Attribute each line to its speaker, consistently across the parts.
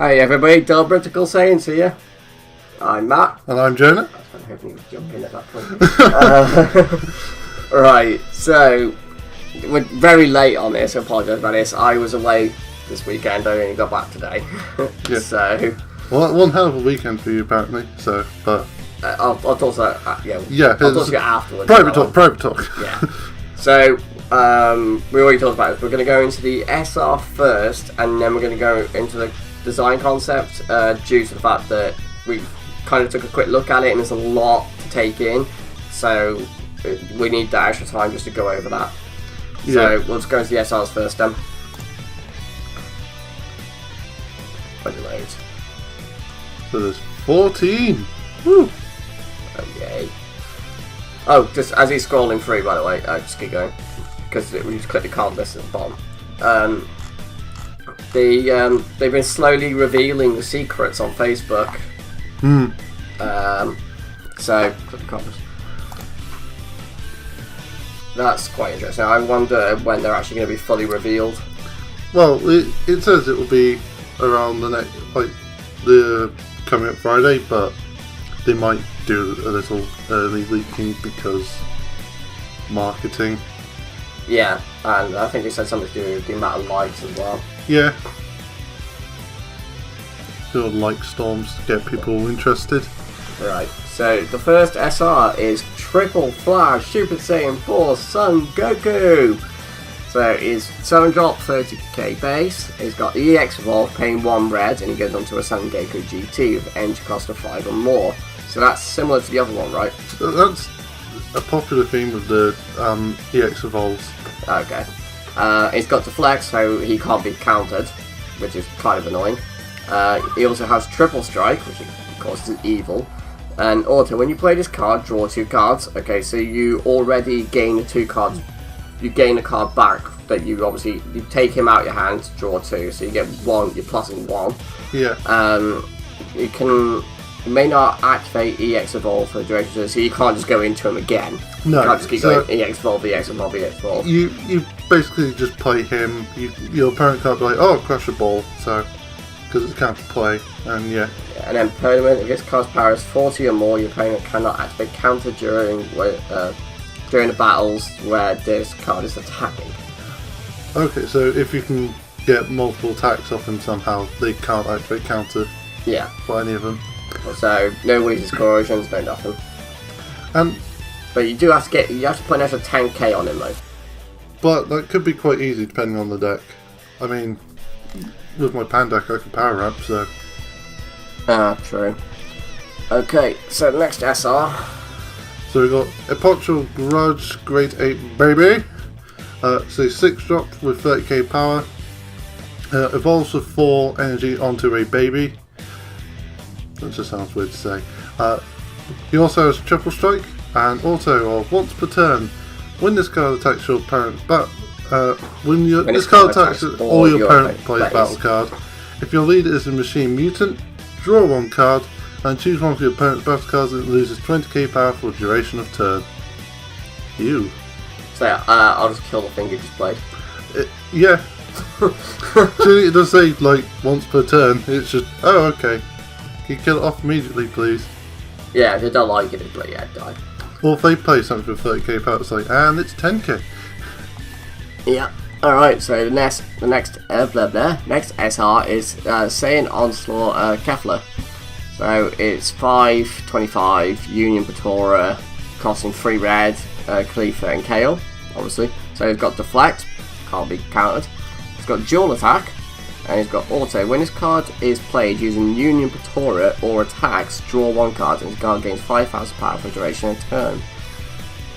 Speaker 1: Hey everybody, Britical Saiyans here. I'm Matt.
Speaker 2: And I'm Jonah.
Speaker 1: I was hoping you would jump in at that point. Right, so we're very late on this, I apologise about this. I was away this weekend, I only got back today.
Speaker 2: Yeah.
Speaker 1: So...
Speaker 2: Well, one hell of a weekend for you apparently, so, but...
Speaker 1: I'll talk to
Speaker 2: yeah,
Speaker 1: I'll talk to you afterwards.
Speaker 2: Private talk.
Speaker 1: Yeah. So, we already talked about this. We're going to go into the SR first, and then we're going to go into the design concept, due to the fact that we kind of took a quick look at it, and there's a lot to take in. So, we need that extra time just to go over that. Yeah. So, we'll just go into the SRs first then. When it loads.
Speaker 2: So there's 14! Woo!
Speaker 1: Oh, yay. Oh, just as he's scrolling through, by the way, just keep going, because we just click the card list at the bottom. They've been slowly revealing the secrets on Facebook. So, click the card list. That's quite interesting. I wonder when they're actually going to be fully revealed.
Speaker 2: Well, it says it will be around the next, the coming up Friday, but they might do a little early leaking because marketing.
Speaker 1: Yeah, and I think they said something to do with the amount of likes as well.
Speaker 2: Yeah. Little like storms to get people interested.
Speaker 1: Right, so the first SR is Triple Flash Super Saiyan 4 Son Goku. So it's 7 drop, 30k base. He's got the EX Evolve, paying 1 red, and he goes onto a Son Goku GT with entry cost of 5 or more. So that's similar to the other one, right?
Speaker 2: That's a popular theme with the EX Evolves.
Speaker 1: Okay. He's got Deflect, so he can't be countered, which is kind of annoying. He also has Triple Strike, which of course is evil. And Auto, when you play this card, draw 2 cards. Okay, so you already gain 2 cards. You gain a card back that you take him out your hand, draw 2, so you get 1, you're plussing 1.
Speaker 2: Yeah.
Speaker 1: You may not activate EX Evolve for the duration, so you can't just go into him again.
Speaker 2: No.
Speaker 1: You can't just keep going EX Evolve, EX Evolve, EX Evolve.
Speaker 2: You basically just play him, your opponent can't be like, oh, crush a ball, so, because it's counter play, and yeah.
Speaker 1: And then permanent, if this card's power is 40 or more, your opponent cannot activate counter during the battles where this card is attacking.
Speaker 2: Okay, so if you can get multiple attacks off him somehow, they can't activate counter.
Speaker 1: Yeah.
Speaker 2: For any of them.
Speaker 1: So no weakness corrosions, no nothing. But you do have to put an extra 10k on him though.
Speaker 2: But that could be quite easy depending on the deck. I mean, with my pan deck I can power up, so.
Speaker 1: True. Okay, so the next SR.
Speaker 2: So we've got Epochal Grudge Grade 8 Baby. So 6 drop with 30k power. Evolves with 4 energy onto a baby. That just sounds weird to say. He also has Triple Strike and Auto of once per turn. When this card attacks your opponent's this card attacks all your opponent plays battle card. If your leader is a machine mutant, draw 1 card and choose one of your opponent's battle cards that loses 20k power for the duration of turn. Ew.
Speaker 1: So yeah, I'll just kill the thing you just played.
Speaker 2: Yeah. It does say like once per turn. It's just, oh okay. Can you kill it off immediately, please?
Speaker 1: Yeah, if they don't like it, it's like, yeah, die.
Speaker 2: Or if they play something with 30k power, it's like, and it's 10k.
Speaker 1: Yeah. Alright, so the next next SR is Saiyan Onslaught Kefla. So it's 5/25 Union Patora, costing 3 red, Khalifa and Kale, obviously. So he's got Deflect, can't be countered. He's got Dual Attack, and he's got Auto. When this card is played using Union Patora or attacks, draw 1 card, and this card gains 5,000 power for the duration of turn.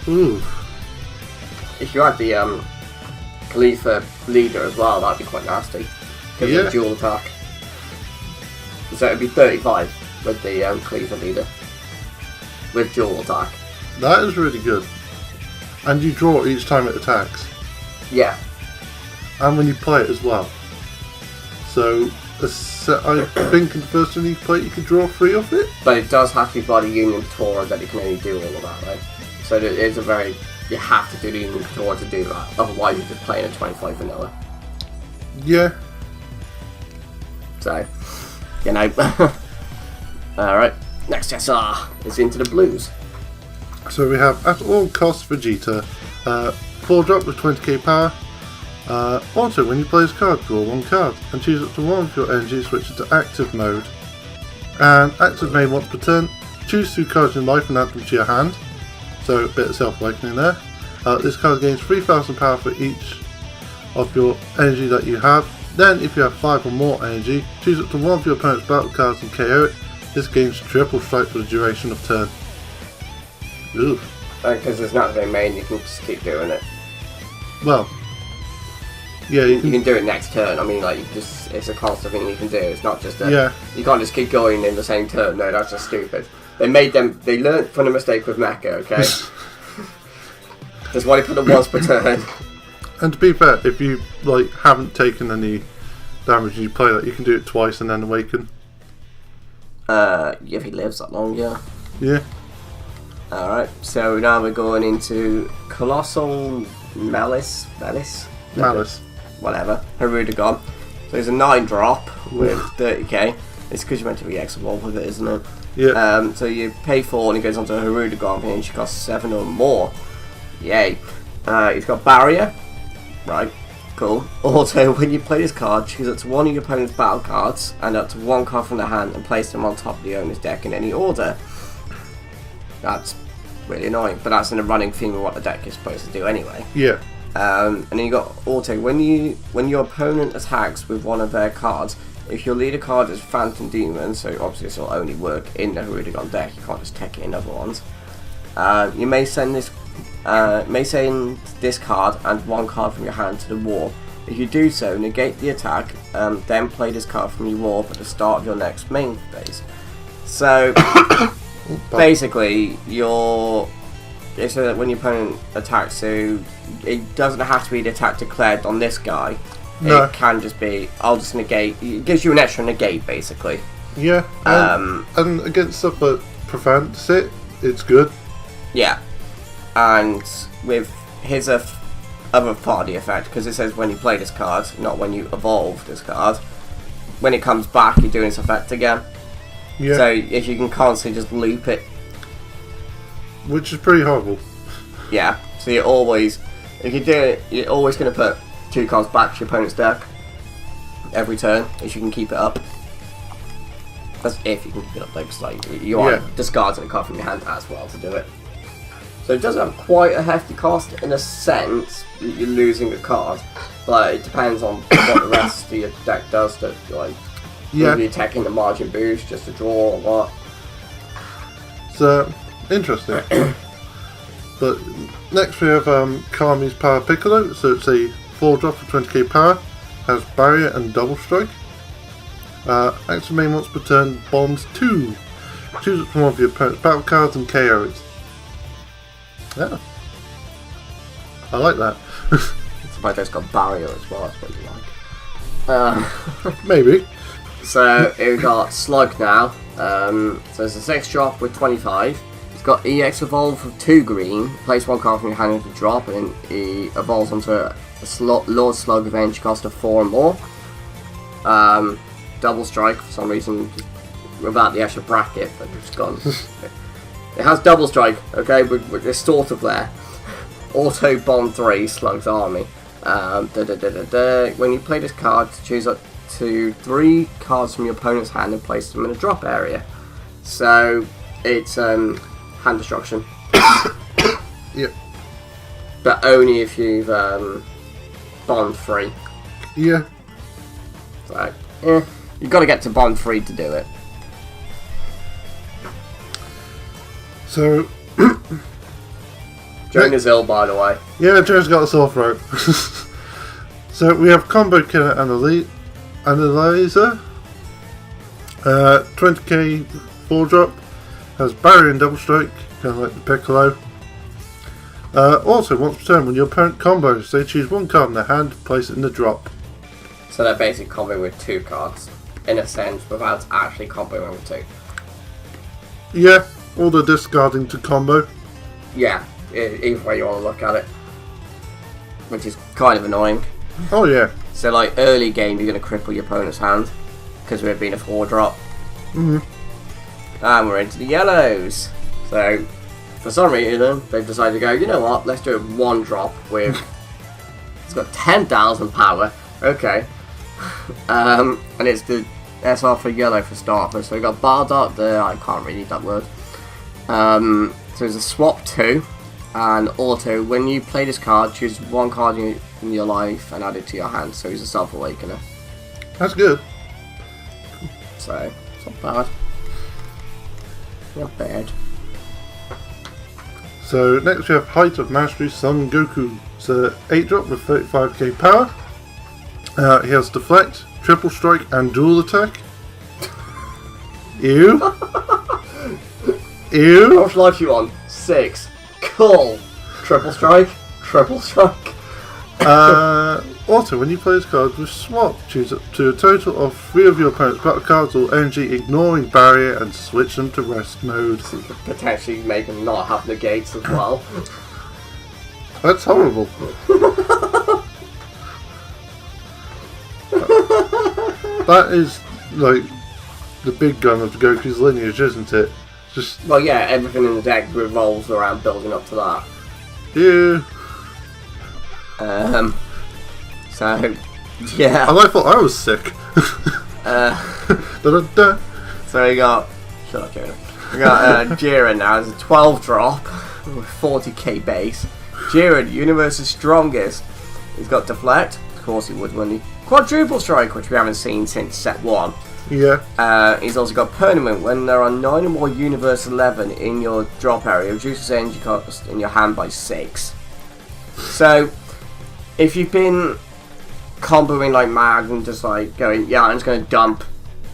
Speaker 2: Ooh.
Speaker 1: If you had the Khalifa leader as well, that'd be quite nasty. Because of the dual attack. So it'd be 35 with the Khalifa leader. With dual attack.
Speaker 2: That is really good. And you draw each time it attacks.
Speaker 1: Yeah.
Speaker 2: And when you play it as well. So, I think in the first time you play it, you can draw 3 off it.
Speaker 1: But it does have to be by the Union Patora that you can only do all of that, right? So it is a very... You have to do the Union Patora to do that. Otherwise you're just playing a 25 vanilla.
Speaker 2: Yeah.
Speaker 1: So... you know. Alright, next SR is into the blues.
Speaker 2: So we have at all costs Vegeta, 4-drop with 20k power. Also, when you play this card, draw one card and choose up to one of your energy switches to active mode. And active mode once per turn, choose 2 cards in life and add them to your hand. So a bit of self-awakening there. This card gains 3000 power for each of your energy that you have. Then if you have 5 or more energy, choose up to one of your opponent's battle cards and KO it. This gains triple strike for the duration of turn. Ooh.
Speaker 1: Because there's not very main, you can just keep doing it.
Speaker 2: Well, yeah,
Speaker 1: you can do it next turn. I mean, like, it's a constant thing you can do. It's not just a...
Speaker 2: Yeah.
Speaker 1: You can't just keep going in the same turn. No, that's just stupid. They learned from the mistake with Mecha, okay? That's why they put them once per turn.
Speaker 2: And to be fair, if you, like, haven't taken any damage and you play that, you can do it twice and then awaken.
Speaker 1: If he lives that long, yeah.
Speaker 2: Yeah.
Speaker 1: Alright, so now we're going into Colossal Malice? Whatever. Harudagon. So there's a 9-drop with 30k. It's because you're meant to be evolved with it, isn't it?
Speaker 2: Yeah.
Speaker 1: So you pay 4 and it goes onto a Harudagon and she costs 7 or more. Yay. He's got Barrier. Right. Cool. Also, when you play this card, choose up to one of your opponent's battle cards and up to one card from the hand and place them on top of the owner's deck in any order. That's really annoying, but that's in a running theme of what the deck is supposed to do anyway.
Speaker 2: Yeah.
Speaker 1: And then you got auto. When your opponent attacks with one of their cards, if your leader card is Phantom Demon, so obviously this will only work in the Harudagon deck. You can't just take it in other ones. You may send this card and one card from your hand to the war. If you do so, negate the attack, then play this card from your war at the start of your next main phase. So basically, it's so that when your opponent attacks, so it doesn't have to be the attack declared on this guy. No. It can just be, I'll just negate. It gives you an extra negate, basically.
Speaker 2: Yeah. And against stuff that prevents it, it's good.
Speaker 1: Yeah. And with his other part of the effect, because it says when you play this card, not when you evolve this card, when it comes back, you're doing this effect again.
Speaker 2: Yeah.
Speaker 1: So if you can constantly just loop it.
Speaker 2: Which is pretty horrible.
Speaker 1: Yeah. So you're always, if you do it, you're always going to put 2 cards back to your opponent's deck every turn, if you can keep it up. That's if you can keep it up, because like, you are discarding a card from your hand as well to do it. So it does have quite a hefty cost in a sense. You're losing a card, but it depends on what the rest of your deck does to, like, maybe you're taking the margin boost just to draw or what.
Speaker 2: So interesting. But next we have Kami's Power Piccolo. So it's a 4-drop for 20k power, has Barrier and Double Strike. Active main once per turn, bonds 2. Choose it from one of your opponent's battle cards and KO it. Yeah, I like that.
Speaker 1: Somebody that's got Barrier as well, that's what you like.
Speaker 2: Maybe.
Speaker 1: So we've got Slug now. So it's a 6-drop with 25. It's got EX Evolve for 2 green. Place 1 card from your hand into drop, and then he evolves onto a Lord Slug with energy cost of 4 or more. Double Strike for some reason, without the extra bracket, but it's gone. It has Double Strike, okay, but it's sort of there. Auto Bond 3, Slug's Army. When you play this card, choose up to 3 cards from your opponent's hand and place them in a drop area. So it's hand destruction.
Speaker 2: Yep.
Speaker 1: But only if you've Bond 3.
Speaker 2: Yeah.
Speaker 1: So, you've got to get to Bond 3 to do it.
Speaker 2: So,
Speaker 1: Joan is ill, by the way.
Speaker 2: Yeah, Joe's got a sore throat. So we have Combo Killer Analyzer. 20k 4-drop. Has Barrier and Double Strike, kind of like the Piccolo. Also, once per turn, when your opponent combos, they choose 1 card in their hand, place it in the drop.
Speaker 1: So they're basically comboing with 2 cards, in a sense, without actually comboing with 2.
Speaker 2: Yeah. Or they're discarding to combo.
Speaker 1: Yeah, either way you want to look at it. Which is kind of annoying.
Speaker 2: Oh yeah.
Speaker 1: So like early game you're going to cripple your opponent's hand. because we've been a 4-drop. And we're into the yellows. So, for some reason, they've decided to go, you know what, let's do it 1-drop with... It's got 10,000 power. Okay. And it's the SR for yellow for starters. So we've got Bardock there, I can't read that word. So it's a swap 2. And auto, when you play this card, choose 1 card in your life and add it to your hand. So he's a self-awakener.
Speaker 2: That's good.
Speaker 1: So, it's not bad. Not bad.
Speaker 2: So next we have Height of Mastery Son Goku. It's a 8-drop with 35k power. He has Deflect, Triple Strike and Dual Attack. Ew. Ew.
Speaker 1: How much life you on? 6. Cool. Triple Strike. Triple Strike.
Speaker 2: Also, when you play this card with Swap, choose up to a total of 3 of your opponent's battle cards or energy, ignoring barrier, and switch them to rest mode.
Speaker 1: So you could potentially make them not have negates as well.
Speaker 2: That's horrible. That is like the big gun of Goku's lineage, isn't it? Just
Speaker 1: well, yeah, everything in the deck revolves around building up to that.
Speaker 2: yeah.
Speaker 1: So yeah.
Speaker 2: And I thought I was sick. Da-da-da.
Speaker 1: So we got. Shut up, Jiren. We got Jiren now. It's a 12-drop with 40k base. Jiren, Universe's strongest. He's got Deflect. Of course he would when he Quadruple Strike, which we haven't seen since set 1.
Speaker 2: Yeah.
Speaker 1: He's also got Permanent. When there are 9 or more Universe 11 in your drop area, reduces energy cost in your hand by 6. So, if you've been comboing like mad and just like going, yeah, I'm just going to dump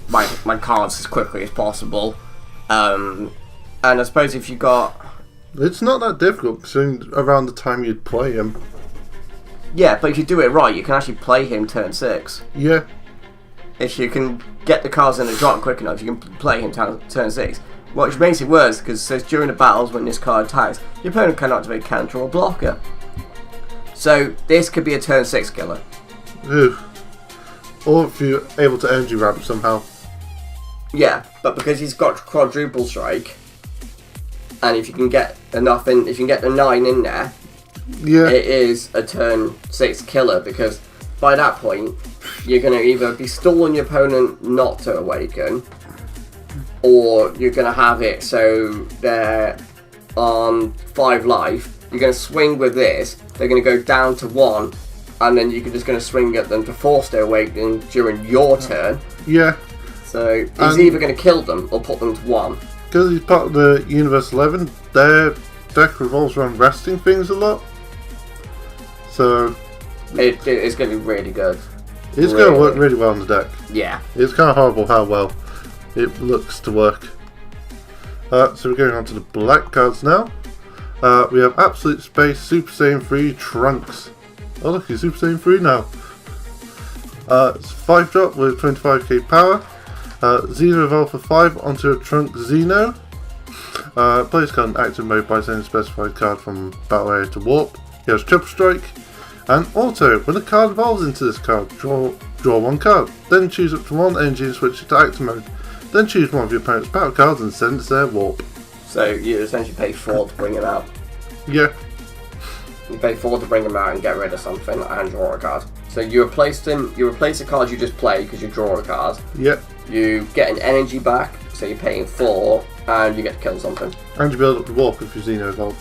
Speaker 1: my cards as quickly as possible. And I suppose if you got...
Speaker 2: It's not that difficult, considering around the time you'd play him.
Speaker 1: Yeah, but if you do it right, you can actually play him turn 6.
Speaker 2: Yeah.
Speaker 1: If you can get the cards in the drop quick enough, you can play him turn 6. Which makes it worse, because it says during the battles when this card attacks, your opponent can activate counter or blocker. So this could be a turn 6 killer.
Speaker 2: Ew. Or if you're able to energy ramp somehow.
Speaker 1: Yeah, but because he's got Quadruple Strike, and if you can get enough in, if you can get the 9 in there,
Speaker 2: yeah,
Speaker 1: it is a turn 6 killer, because by that point you're going to either be stalling your opponent not to awaken, or you're going to have it so they're on 5 life, you're going to swing with this, they're going to go down to 1, and then you're just going to swing at them to force their awakening during your turn.
Speaker 2: Yeah.
Speaker 1: So he's either going to kill them or put them to 1.
Speaker 2: Because he's part of the Universe 11, their deck revolves around resting things a lot. So
Speaker 1: it's going to be really good.
Speaker 2: It's going to work really well on the deck.
Speaker 1: Yeah.
Speaker 2: It's kind of horrible how well it looks to work. So we're going on to the black cards now. We have Absolute Space, Super Saiyan 3, Trunks. Oh look, he's Super Saiyan 3 now. It's 5-drop with 25k power. Xeno evolve for 5 onto a Trunk Xeno. Plays card in active mode by sending a specified card from battle area to warp. He has Triple Strike. And Auto, when a card evolves into this card, draw 1 card. Then choose up to 1 energy and switch it to active mode. Then choose one of your opponent's battle cards and send it to their warp.
Speaker 1: So you essentially pay 4 to bring him out.
Speaker 2: Yeah.
Speaker 1: You pay 4 to bring him out and get rid of something and draw a card. So you replace a card you just played because you draw a card.
Speaker 2: Yeah.
Speaker 1: You get an energy back, so you're paying 4, and you get to kill something.
Speaker 2: And you build up the warp if you Xeno evolve.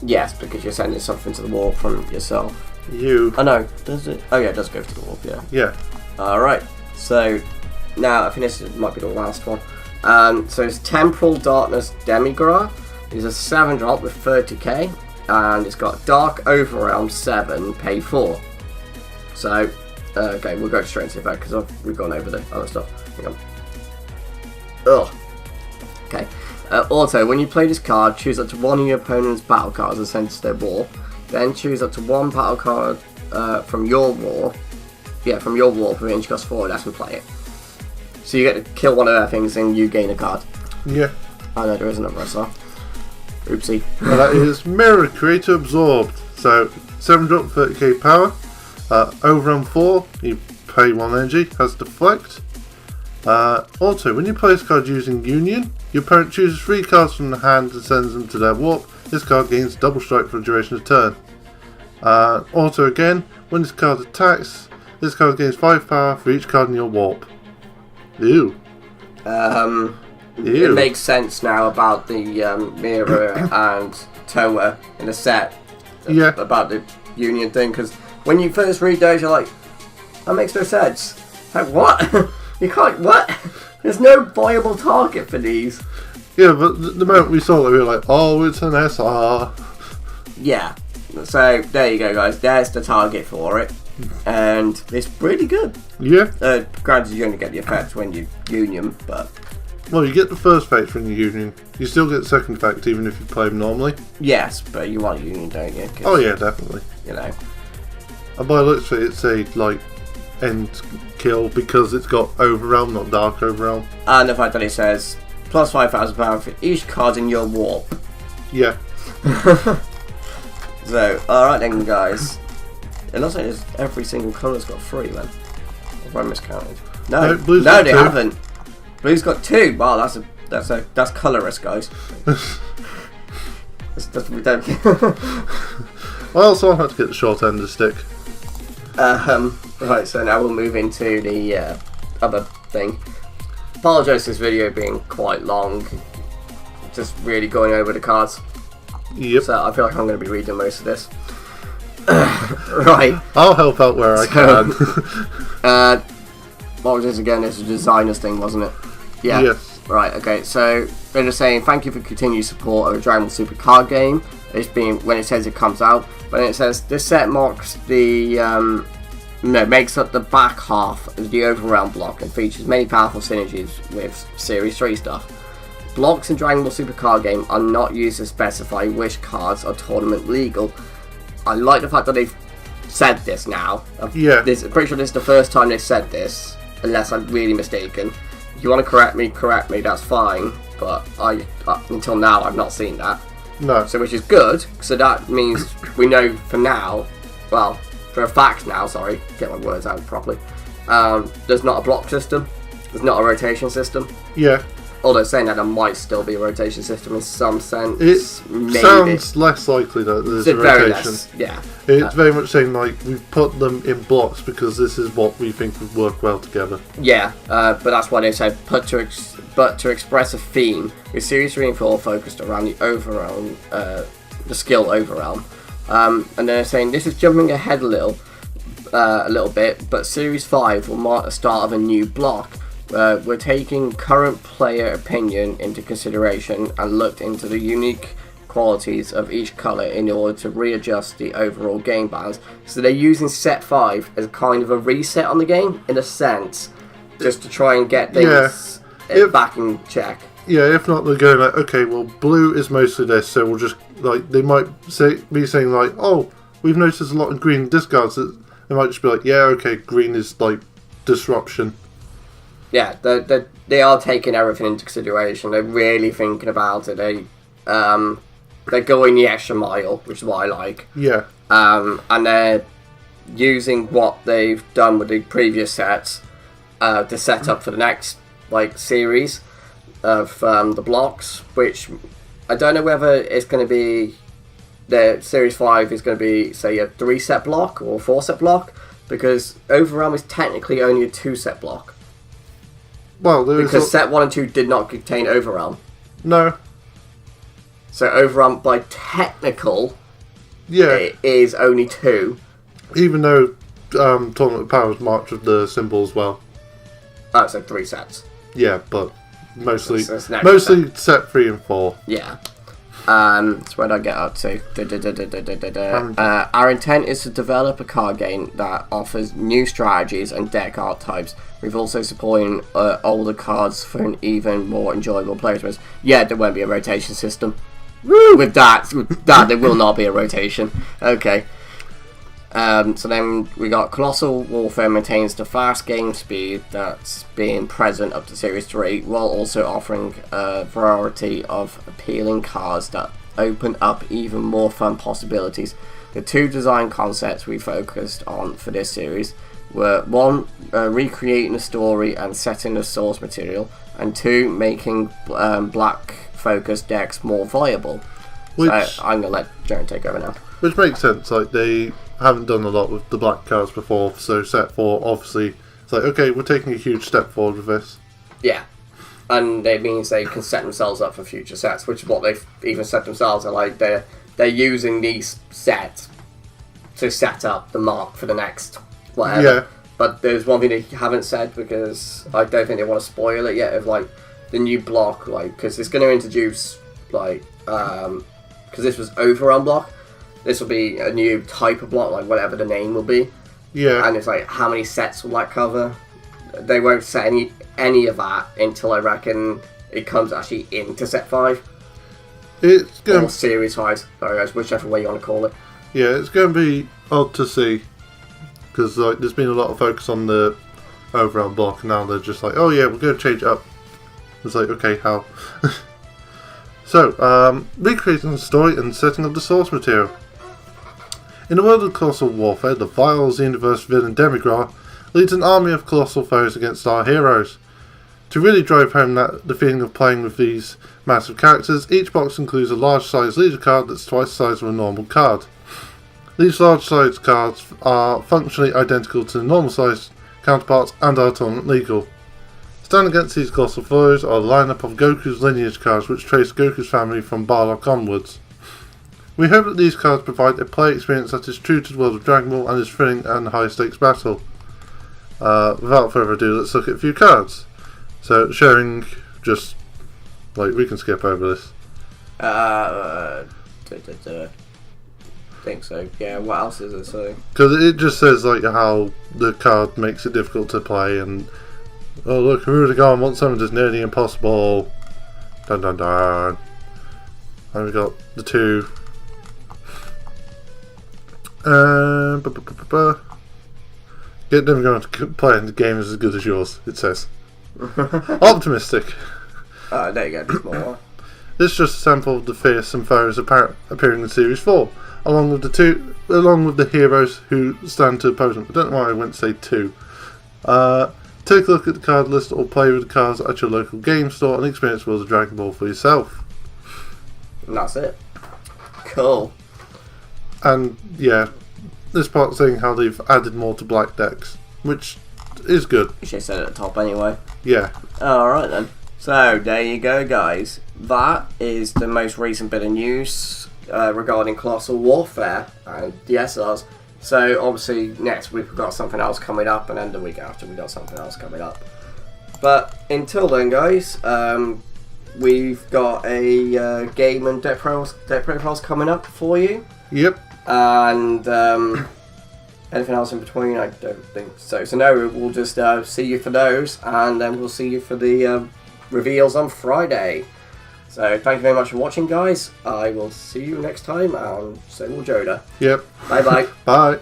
Speaker 1: Yes, because you're sending something to the warp from yourself.
Speaker 2: You.
Speaker 1: Oh no, does it? Oh yeah, it does go to the warp, yeah.
Speaker 2: Yeah.
Speaker 1: Alright, so now I think this might be the last one. So it's Temporal Darkness Demigraph. It's a 7-drop with 30k, and it's got Dark Overrealm 7, pay 4. So, okay, we'll go straight into that because we've gone over the other stuff. Hang on. Ugh. Okay. Also, when you play this card, choose up to 1 of your opponent's battle cards and send it to their warp. Then choose up to 1 battle card from your warp. Yeah, from your warp with energy cost 4 less and play it. So you get to kill one of their things and you gain a card.
Speaker 2: Yeah.
Speaker 1: Oh no, there is another SR. Oopsie.
Speaker 2: Well, that is Mirror Creator Absorbed. So 7-drop, 30k power. Overrun 4, you pay 1 energy, has Deflect. Also, when you play this card using Union, your opponent chooses 3 cards from the hand and sends them to their warp. This card gains double strike for the duration of the turn. Also, again, when this card attacks, this card gains 5 power for each card in your warp. Ew.
Speaker 1: It makes sense now about the Mira and Toa in the set.
Speaker 2: Yeah.
Speaker 1: About the Union thing, because when you first read those, you're like, that makes no sense. Like, what? You can't, what? There's no viable target for these.
Speaker 2: Yeah, but the moment we saw that, we were like, oh, it's an SR.
Speaker 1: Yeah. So, there you go, guys. There's the target for it. And it's pretty good.
Speaker 2: Yeah.
Speaker 1: Granted, you only get the effect when you Union, but...
Speaker 2: Well, you get the first effect when you Union. You still get the second effect even if you play them normally.
Speaker 1: Yes, but you want Union, don't you?
Speaker 2: Oh yeah, definitely.
Speaker 1: You know.
Speaker 2: And by the looks of it, it's a, like, end kill because it's got Overrealm, not Dark Overrealm.
Speaker 1: And the fact that it says, plus 5,000 power for each card in your warp.
Speaker 2: Yeah.
Speaker 1: So, alright then, guys. It looks like every single colour's got 3 then. If I miscounted. No,
Speaker 2: Blue's
Speaker 1: no,
Speaker 2: got
Speaker 1: they
Speaker 2: 2.
Speaker 1: haven't. Blue's got 2. Wow, that's colourless, guys. that's ridiculous.
Speaker 2: Well, so I'll have to get the short end of the stick.
Speaker 1: Right, so now we'll move into the other thing. Apologise for this video being quite long. Just really going over the cards.
Speaker 2: Yep.
Speaker 1: So I feel like I'm going to be reading most of this. Right.
Speaker 2: I'll help out where I can.
Speaker 1: What was this again? It's a designer's thing, wasn't it? Yeah.
Speaker 2: Yes.
Speaker 1: Right, okay, so they're just saying thank you for continued support of the Dragon Ball Super card game. It's been when it says it comes out, but then it says this set marks the makes up the back half of the Overrealm block and features many powerful synergies with Series 3 stuff. Blocks in Dragon Ball Super card game are not used to specify which cards are tournament legal. I like the fact that they've said this now.
Speaker 2: Yeah.
Speaker 1: I'm pretty sure this is the first time they've said this, unless I'm really mistaken. If you want to correct me, that's fine. But until now, I've not seen that.
Speaker 2: No.
Speaker 1: So, which is good. So that means we know for now, well, for a fact now, sorry, get my words out properly. There's not a block system. There's not a rotation system.
Speaker 2: Yeah.
Speaker 1: Although saying that there might still be a rotation system in some sense.
Speaker 2: It
Speaker 1: maybe.
Speaker 2: sounds less likely that there's a
Speaker 1: very
Speaker 2: rotation.
Speaker 1: less, yeah.
Speaker 2: It's very much saying like we've put them in blocks because this is what we think would work well together.
Speaker 1: Yeah, but that's why they said but to express a theme with Series 3 and 4 focused around the Overrealm, the skill Overrealm. And then they're saying this is jumping ahead a little bit, but Series 5 will mark the start of a new block. We're taking current player opinion into consideration and looked into the unique qualities of each colour in order to readjust the overall game balance. So they're using set 5 as kind of a reset on the game, in a sense, just to try and get things back in check.
Speaker 2: Yeah, if not, they're going like, okay, well, blue is mostly this, so we'll just, like, they might be saying like, oh, we've noticed a lot of green discards. They might just be like, yeah, okay, green is, like, disruption.
Speaker 1: Yeah, they are taking everything into consideration. They're really thinking about it. They're going the extra mile, which is what I like.
Speaker 2: Yeah.
Speaker 1: And they're using what they've done with the previous sets to set up for the next series of the blocks, which I don't know whether it's going to be the Series 5 is going to be, say, a 3-set block or a 4-set block, because Overrealm is technically only a 2-set block.
Speaker 2: Well,
Speaker 1: because set 1 and 2 did not contain Overrealm.
Speaker 2: No.
Speaker 1: So Overrealm, by technical,
Speaker 2: it
Speaker 1: is only 2.
Speaker 2: Even though Tournament of Power is marked with the symbol as well.
Speaker 1: Oh, so 3 sets.
Speaker 2: Yeah, but mostly
Speaker 1: set.
Speaker 2: set 3 and 4.
Speaker 1: Yeah. So where did I get up to? Our intent is to develop a card game that offers new strategies and deck archetypes. We've also supporting older cards for an even more enjoyable player experience. Yeah, there won't be a rotation system.
Speaker 2: Woo!
Speaker 1: With that, there will not be a rotation. Okay. So then we got Colossal Warfare maintains the fast game speed that's been present up to Series 3, while also offering a variety of appealing cards that open up even more fun possibilities. The 2 design concepts we focused on for this series were 1, recreating the story and setting the source material, and 2, making black focus decks more viable. So I'm going to let Jaren take over now.
Speaker 2: Which makes sense, like they haven't done a lot with the black cards before, so set 4 obviously it's like, okay, we're taking a huge step forward with this.
Speaker 1: Yeah. And it means they can set themselves up for future sets, which is what they've even said themselves. They're using these sets to set up the mark for the next whatever.
Speaker 2: Yeah.
Speaker 1: But there's one thing they haven't said, because I don't think they want to spoil it yet, of like the new block, like, because it's going to introduce like because this was overrun block. This will be a new type of block, like whatever the name will be.
Speaker 2: Yeah.
Speaker 1: And it's like, how many sets will that cover? They won't set any of that until I reckon it comes actually into set 5.
Speaker 2: It's going
Speaker 1: or series 5, sorry guys, whichever way you want to call it.
Speaker 2: Yeah, it's going to be odd to see, because like there's been a lot of focus on the overall block, and now they're just like, oh yeah, we're going to change it up. It's like, okay, how? So, recreating the story and setting up the source material. In the world of Colossal Warfare, the vile Xenoverse villain Demigra leads an army of colossal foes against our heroes. To really drive home the feeling of playing with these massive characters, each box includes a large-sized leader card that's twice the size of a normal card. These large-sized cards are functionally identical to the normal-sized counterparts and are tournament legal. Standing against these colossal foes are a lineup of Goku's lineage cards which trace Goku's family from Barlock onwards. We hope that these cards provide a play experience that is true to the world of Dragon Ball and is thrilling and high-stakes battle. Without further ado, let's look at a few cards. So, sharing, just, like, we can skip over this.
Speaker 1: Think so. Yeah, what else is it saying?
Speaker 2: Because it just says, like, how the card makes it difficult to play, and, oh look, Rudigan wants something that's nearly impossible. Dun dun dun. And we've got the 2. Get them going to play in the game is as good as yours, it says. Optimistic.
Speaker 1: There you go, just more.
Speaker 2: This is just a sample of the fearsome foes appearing in Series 4, along with the heroes who stand to oppose them. I don't know why I went to say 2. Take a look at the card list or play with the cards at your local game store and experience World of Dragon Ball for yourself.
Speaker 1: And that's it. Cool.
Speaker 2: And yeah, this part's saying how they've added more to black decks, which is good.
Speaker 1: You should have said it at the top anyway.
Speaker 2: Yeah.
Speaker 1: Alright then. So, there you go guys. That is the most recent bit of news regarding Colossal Warfare and the SRs. So, obviously, next week we've got something else coming up, and then the week after we've got something else coming up. But, until then guys, we've got a game and deck profiles coming up for you.
Speaker 2: Yep.
Speaker 1: And anything else in between? I don't think so. So no, we'll just see you for those, and then we'll see you for the reveals on Friday. So thank you very much for watching, guys. I will see you next time, and so will Joda.
Speaker 2: Yep.
Speaker 1: Bye bye.
Speaker 2: Bye.